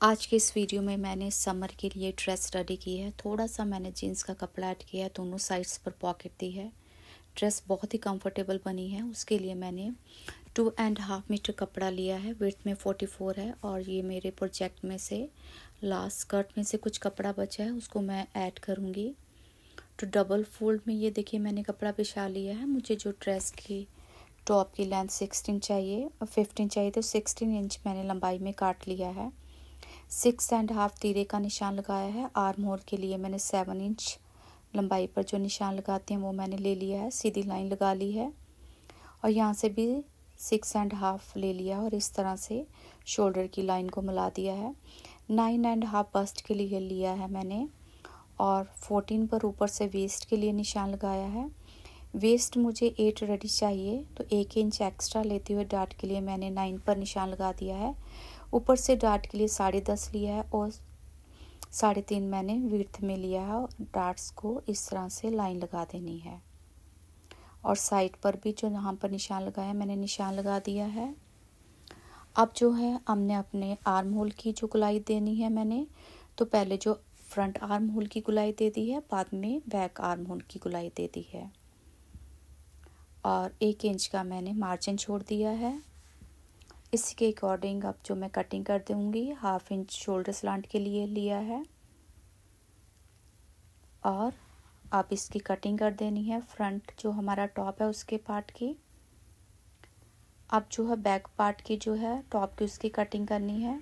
आज के इस वीडियो में मैंने समर के लिए ड्रेस रेडी की है। थोड़ा सा मैंने जीन्स का कपड़ा ऐड किया है, दोनों साइड्स पर पॉकेट दी है। ड्रेस बहुत ही कंफर्टेबल बनी है। उसके लिए मैंने 2.5 मीटर कपड़ा लिया है, विड्थ में 44 है। और ये मेरे प्रोजेक्ट में से लास्ट स्कर्ट में से कुछ कपड़ा बचा है, उसको मैं ऐड करूँगी। तो डबल फोल्ड में ये देखिए मैंने कपड़ा बिछा लिया है। मुझे जो ड्रेस की टॉप की लेंथ 16 चाहिए और 15 चाहिए, तो 16 इंच मैंने लंबाई में काट लिया है। 6.5 तीरे का निशान लगाया है। आर्म होल के लिए मैंने 7 इंच लंबाई पर जो निशान लगाते हैं वो मैंने ले लिया है। सीधी लाइन लगा ली है और यहाँ से भी 6.5 ले लिया और इस तरह से शोल्डर की लाइन को मिला दिया है। 9.5 बस्ट के लिए लिया है मैंने और 14 पर ऊपर से वेस्ट के लिए निशान लगाया है। वेस्ट मुझे 8 रेडी चाहिए, तो 1 इंच एक्स्ट्रा लेते हुए डार्ट के लिए मैंने 9 पर निशान लगा दिया है। ऊपर से डार्ट के लिए 10.5 लिया है और 3.5 मैंने विड्थ में लिया है। और डार्ट्स को इस तरह से लाइन लगा देनी है और साइड पर भी जो यहाँ पर निशान लगाया है मैंने निशान लगा दिया है। अब जो है हमने अपने आर्म होल की जो गुलाई देनी है, मैंने तो पहले जो फ्रंट आर्म होल की गुलाई दे दी है, बाद में बैक आर्म होल की गुलाई दे दी है और 1 इंच का मैंने मार्जिन छोड़ दिया है। इसी के अकॉर्डिंग अब जो मैं कटिंग कर दूँगी, 1/2 इंच शोल्डर स्लांट के लिए लिया है और अब इसकी कटिंग कर देनी है। फ्रंट जो हमारा टॉप है उसके पार्ट की। अब जो है बैक पार्ट की जो है टॉप की उसकी कटिंग करनी है।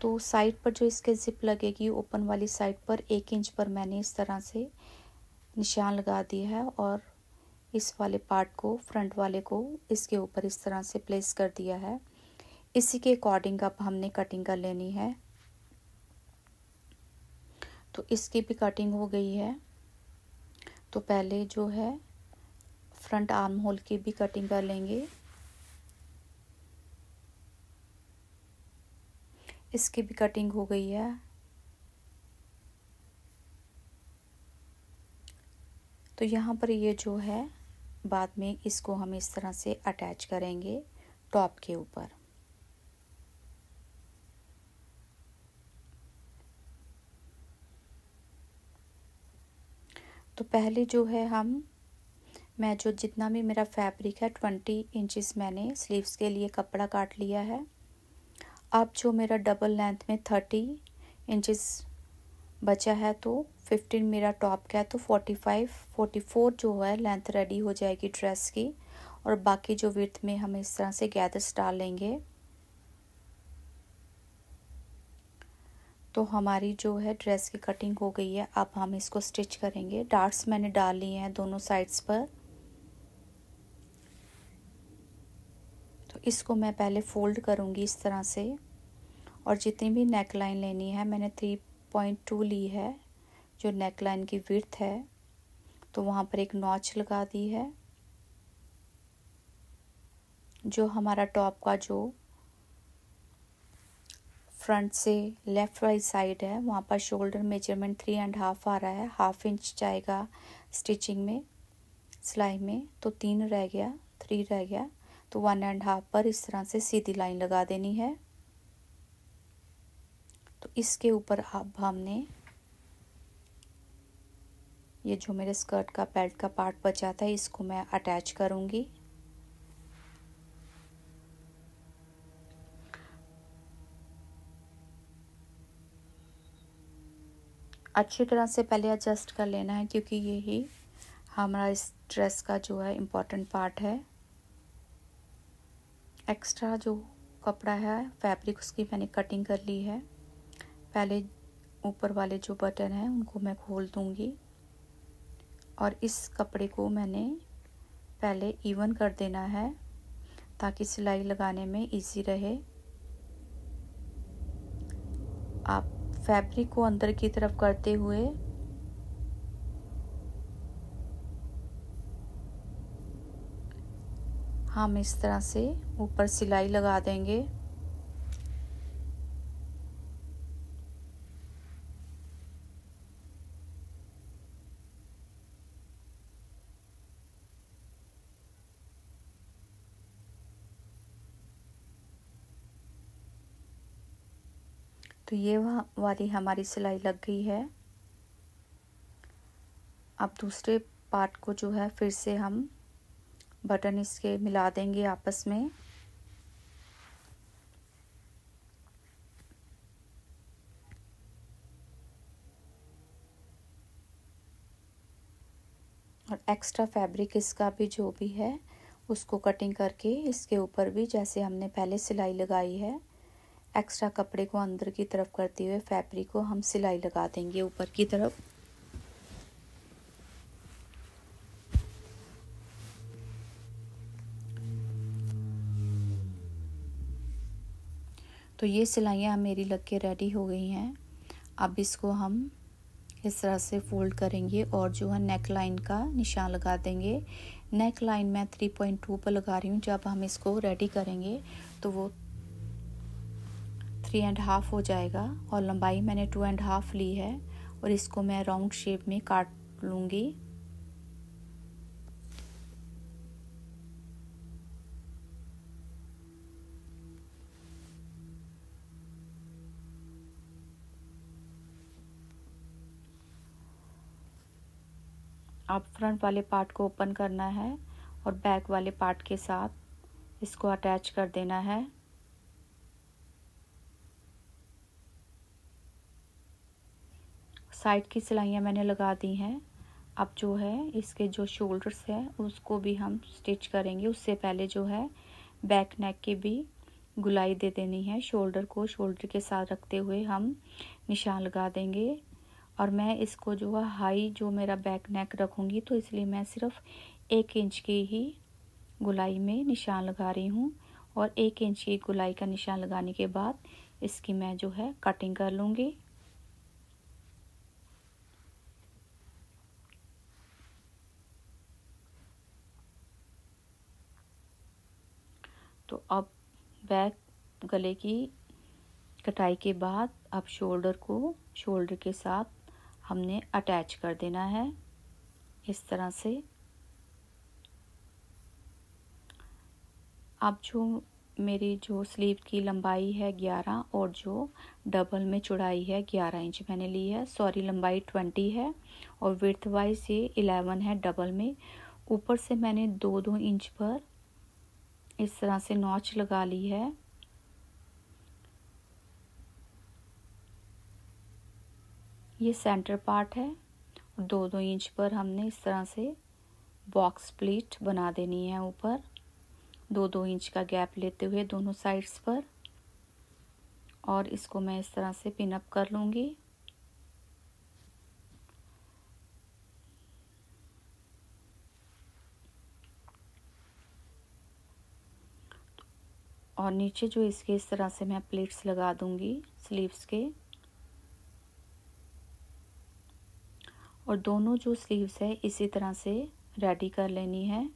तो साइड पर जो इसके जिप लगेगी ओपन वाली साइड पर 1 इंच पर मैंने इस तरह से निशान लगा दिया है और इस वाले पार्ट को, फ्रंट वाले को इसके ऊपर इस तरह से प्लेस कर दिया है। इसी के अकॉर्डिंग अब हमने कटिंग कर लेनी है। तो इसकी भी कटिंग हो गई है। तो पहले जो है फ्रंट आर्म होल की भी कटिंग कर लेंगे। इसकी भी कटिंग हो गई है। तो यहाँ पर ये जो है बाद में इसको हम इस तरह से अटैच करेंगे टॉप के ऊपर। तो पहले जो है मैं जो जितना भी मेरा फैब्रिक है 20 इंचेस मैंने स्लीव्स के लिए कपड़ा काट लिया है। अब जो मेरा डबल लेंथ में 30 इंचेस बचा है, तो 15 मेरा टॉप का है, तो 44 जो है लेंथ रेडी हो जाएगी ड्रेस की। और बाकी जो विड्थ में हम इस तरह से गैदर्स डाल लेंगे। तो हमारी जो है ड्रेस की कटिंग हो गई है। अब हम इसको स्टिच करेंगे। डार्ट्स मैंने डाल लिए हैं दोनों साइड्स पर। तो इसको मैं पहले फोल्ड करूँगी इस तरह से और जितनी भी नेक लाइन लेनी है मैंने 3.2 ली है जो नेक लाइन की विड्थ है। तो वहाँ पर एक नॉच लगा दी है। जो हमारा टॉप का जो फ्रंट से लेफ़्ट वाली साइड है वहाँ पर शोल्डर मेजरमेंट 3.5 आ रहा है। 1/2 इंच जाएगा स्टिचिंग में, सिलाई में। तो 3 रह गया, 3 रह गया। तो 1.5 पर इस तरह से सीधी लाइन लगा देनी है। तो इसके ऊपर अब हमने ये जो मेरे स्कर्ट का बेल्ट का पार्ट बचा था इसको मैं अटैच करूँगी। अच्छी तरह से पहले एडजस्ट कर लेना है क्योंकि यही हमारा इस ड्रेस का जो है इम्पोर्टेंट पार्ट है। एक्स्ट्रा जो कपड़ा है फैब्रिक उसकी मैंने कटिंग कर ली है। पहले ऊपर वाले जो बटन हैं उनको मैं खोल दूँगी और इस कपड़े को मैंने पहले इवन कर देना है ताकि सिलाई लगाने में इजी रहे। आप फैब्रिक को अंदर की तरफ करते हुए हम इस तरह से ऊपर सिलाई लगा देंगे। तो ये वाली हमारी सिलाई लग गई है। अब दूसरे पार्ट को जो है फिर से हम बटन इसके मिला देंगे आपस में। और एक्स्ट्रा फैब्रिक इसका भी जो भी है उसको कटिंग करके इसके ऊपर भी जैसे हमने पहले सिलाई लगाई है, एक्स्ट्रा कपड़े को अंदर की तरफ करते हुए फैब्रिक को हम सिलाई लगा देंगे ऊपर की तरफ। तो ये सिलाइयाँ मेरी लग के रेडी हो गई हैं। अब इसको हम इस तरह से फोल्ड करेंगे और जो है नेक लाइन का निशान लगा देंगे। नेक लाइन मैं 3.2 पर लगा रही हूँ। जब हम इसको रेडी करेंगे तो वो 3.5 हो जाएगा और लंबाई मैंने 2.5 ली है और इसको मैं राउंड शेप में काट लूँगी। अब फ्रंट वाले पार्ट को ओपन करना है और बैक वाले पार्ट के साथ इसको अटैच कर देना है। साइड की सिलाइयाँ मैंने लगा दी हैं। अब जो है इसके जो शोल्डर्स है उसको भी हम स्टिच करेंगे। उससे पहले जो है बैक नेक की भी गुलाई दे देनी है। शोल्डर को शोल्डर के साथ रखते हुए हम निशान लगा देंगे। और मैं इसको जो है हाई जो मेरा बैक नेक रखूँगी, तो इसलिए मैं सिर्फ 1 इंच की ही गुलाई में निशान लगा रही हूँ। और 1 इंच की गुलाई का निशान लगाने के बाद इसकी मैं जो है कटिंग कर लूँगी। तो अब बैक गले की कटाई के बाद अब शोल्डर को शोल्डर के साथ हमने अटैच कर देना है इस तरह से। अब जो मेरी जो स्लीव की लंबाई है 11 और जो डबल में चौड़ाई है 11 इंच मैंने ली है। सॉरी, लंबाई 20 है और विड्थ वाइज ये 11 है डबल में। ऊपर से मैंने 2-2 इंच पर इस तरह से नॉच लगा ली है। ये सेंटर पार्ट है। 2-2 इंच पर हमने इस तरह से बॉक्स प्लीट बना देनी है ऊपर, 2-2 इंच का गैप लेते हुए दोनों साइड्स पर। और इसको मैं इस तरह से पिन अप कर लूँगी। और नीचे जो इसके इस तरह से मैं प्लेट्स लगा दूँगी स्लीव्स के। और दोनों जो स्लीव्स है इसी तरह से रेडी कर लेनी है।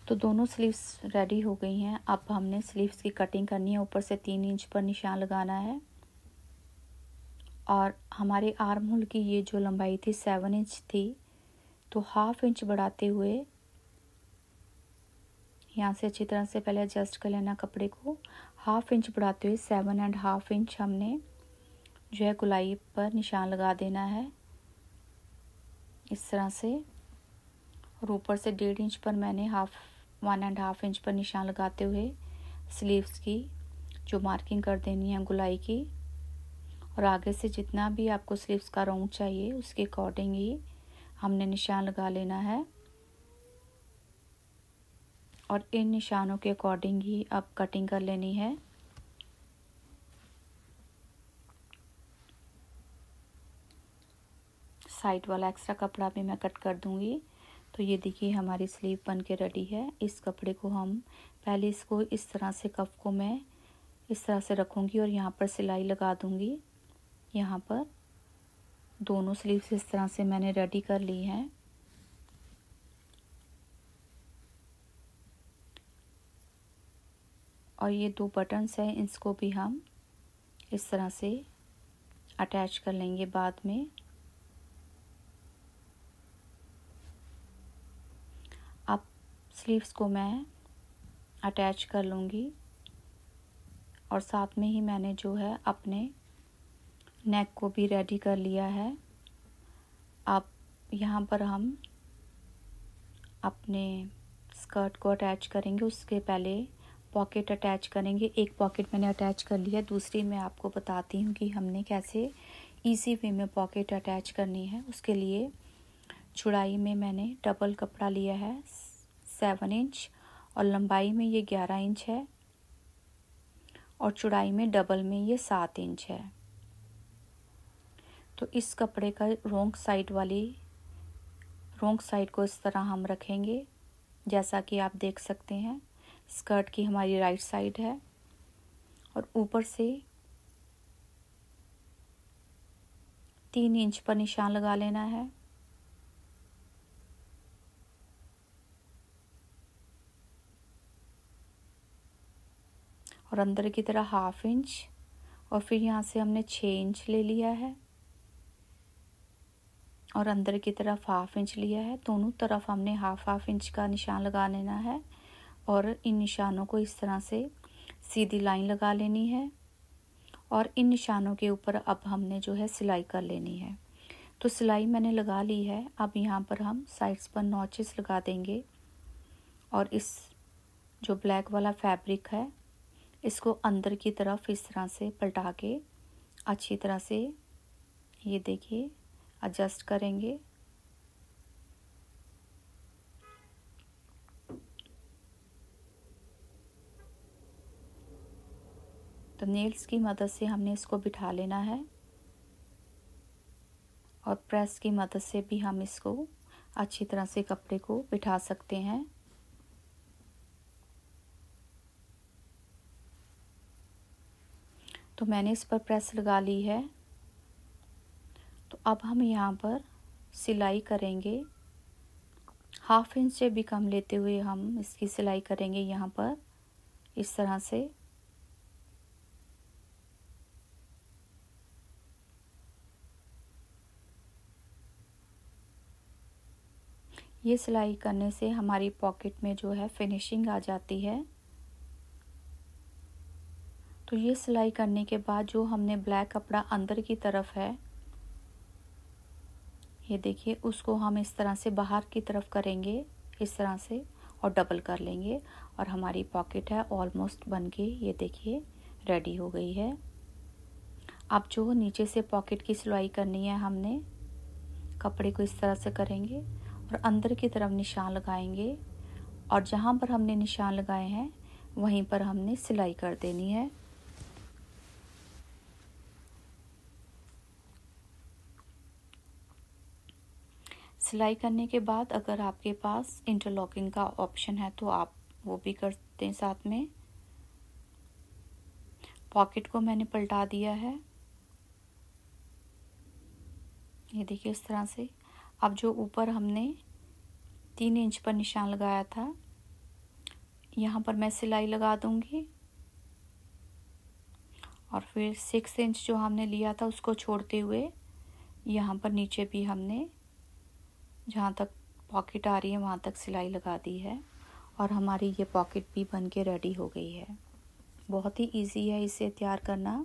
तो दोनों स्लीव्स रेडी हो गई हैं। अब हमने स्लीव्स की कटिंग करनी है। ऊपर से 3 इंच पर निशान लगाना है। और हमारे आर्म होल की ये जो लंबाई थी 7 इंच थी, तो 1/2 इंच बढ़ाते हुए यहाँ से अच्छी तरह से पहले एडजस्ट कर लेना कपड़े को। 1/2 इंच बढ़ाते हुए 7.5 इंच हमने जो है गुलाई पर निशान लगा देना है इस तरह से। और ऊपर से 1.5 इंच पर मैंने 1.5 इंच पर निशान लगाते हुए स्लीव्स की जो मार्किंग कर देनी है गुलाई की। और आगे से जितना भी आपको स्लीव्स का राउंड चाहिए उसके अकॉर्डिंग ही हमने निशान लगा लेना है। और इन निशानों के अकॉर्डिंग ही अब कटिंग कर लेनी है। साइड वाला एक्स्ट्रा कपड़ा भी मैं कट कर दूंगी। तो ये देखिए हमारी स्लीव बन के रेडी है। इस कपड़े को हम पहले इसको इस तरह से कफ को मैं इस तरह से रखूँगी और यहाँ पर सिलाई लगा दूँगी। यहाँ पर दोनों स्लीव्स इस तरह से मैंने रेडी कर ली हैं। और ये 2 बटन्स हैं, इसको भी हम इस तरह से अटैच कर लेंगे बाद में। अब स्लीव्स को मैं अटैच कर लूँगी और साथ में ही मैंने जो है अपने नेक को भी रेडी कर लिया है। अब यहाँ पर हम अपने स्कर्ट को अटैच करेंगे, उसके पहले पॉकेट अटैच करेंगे। एक पॉकेट मैंने अटैच कर लिया, दूसरी मैं आपको बताती हूँ कि हमने कैसे इजी वे में पॉकेट अटैच करनी है। उसके लिए चौड़ाई में मैंने डबल कपड़ा लिया है 7 इंच और लंबाई में ये 11 इंच है और चौड़ाई में डबल में ये 7 इंच है। तो इस कपड़े का रोंग साइड को इस तरह हम रखेंगे, जैसा कि आप देख सकते हैं। स्कर्ट की हमारी राइट साइड है और ऊपर से 3 इंच पर निशान लगा लेना है। और अंदर की तरह 1/2 इंच और फिर यहाँ से हमने 6 इंच ले लिया है और अंदर की तरफ 1/2 इंच लिया है। दोनों तरफ हमने 1/2 इंच का निशान लगा लेना है और इन निशानों को इस तरह से सीधी लाइन लगा लेनी है और इन निशानों के ऊपर अब हमने जो है सिलाई कर लेनी है। तो सिलाई मैंने लगा ली है। अब यहाँ पर हम साइड्स पर नॉचेस लगा देंगे और इस जो ब्लैक वाला फैब्रिक है इसको अंदर की तरफ इस तरह से पलटा के अच्छी तरह से ये देखिए एडजस्ट करेंगे। तो नेल्स की मदद से हमने इसको बिठा लेना है और प्रेस की मदद से भी हम इसको अच्छी तरह से कपड़े को बिठा सकते हैं। तो मैंने इस पर प्रेस लगा ली है। तो अब हम यहाँ पर सिलाई करेंगे। 1/2 इंच से भी कम लेते हुए हम इसकी सिलाई करेंगे यहाँ पर इस तरह से। ये सिलाई करने से हमारी पॉकेट में जो है फिनिशिंग आ जाती है। तो ये सिलाई करने के बाद जो हमने ब्लैक कपड़ा अंदर की तरफ है ये देखिए उसको हम इस तरह से बाहर की तरफ करेंगे इस तरह से और डबल कर लेंगे और हमारी पॉकेट है ऑलमोस्ट बन के ये देखिए रेडी हो गई है। अब जो नीचे से पॉकेट की सिलाई करनी है हमने कपड़े को इस तरह से करेंगे और अंदर की तरफ निशान लगाएंगे और जहाँ पर हमने निशान लगाए हैं वहीं पर हमने सिलाई कर देनी है। सिलाई करने के बाद अगर आपके पास इंटरलॉकिंग का ऑप्शन है तो आप वो भी कर दें साथ में। पॉकेट को मैंने पलटा दिया है ये देखिए इस तरह से। अब जो ऊपर हमने 3 इंच पर निशान लगाया था यहाँ पर मैं सिलाई लगा दूंगी और फिर 6 इंच जो हमने लिया था उसको छोड़ते हुए यहाँ पर नीचे भी हमने जहाँ तक पॉकेट आ रही है वहाँ तक सिलाई लगा दी है और हमारी ये पॉकेट भी बन के रेडी हो गई है। बहुत ही इजी है इसे तैयार करना।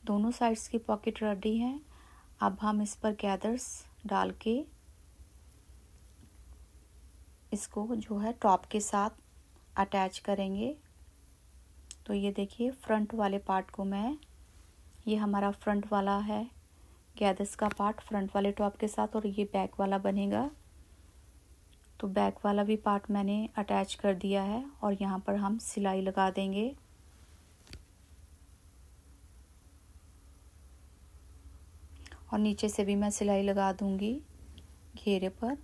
दोनों साइड्स की पॉकेट रेडी है। अब हम इस पर गैदर्स डाल के इसको जो है टॉप के साथ अटैच करेंगे। तो ये देखिए फ्रंट वाले पार्ट को मैं ये हमारा फ्रंट वाला है गैदर्स का पार्ट फ्रंट वाले टॉप के साथ और ये बैक वाला बनेगा। तो बैक वाला भी पार्ट मैंने अटैच कर दिया है और यहाँ पर हम सिलाई लगा देंगे। और नीचे से भी मैं सिलाई लगा दूंगी घेरे पर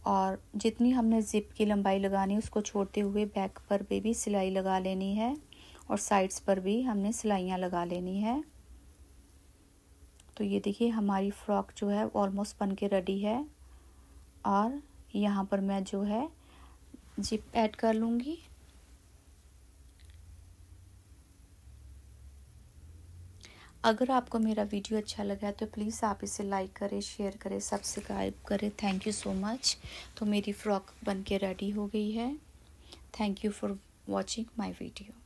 और जितनी हमने जिप की लंबाई लगानी है उसको छोड़ते हुए बैक पर भी सिलाई लगा लेनी है और साइड्स पर भी हमने सिलाइयाँ लगा लेनी है। तो ये देखिए हमारी फ्रॉक जो है ऑलमोस्ट बन के रेडी है और यहाँ पर मैं जो है जिप ऐड कर लूँगी। अगर आपको मेरा वीडियो अच्छा लगा है तो प्लीज़ आप इसे लाइक करें, शेयर करें, सब्सक्राइब करें। Thank you so much. तो मेरी फ़्रॉक बन के रेडी हो गई है। Thank you for watching my video.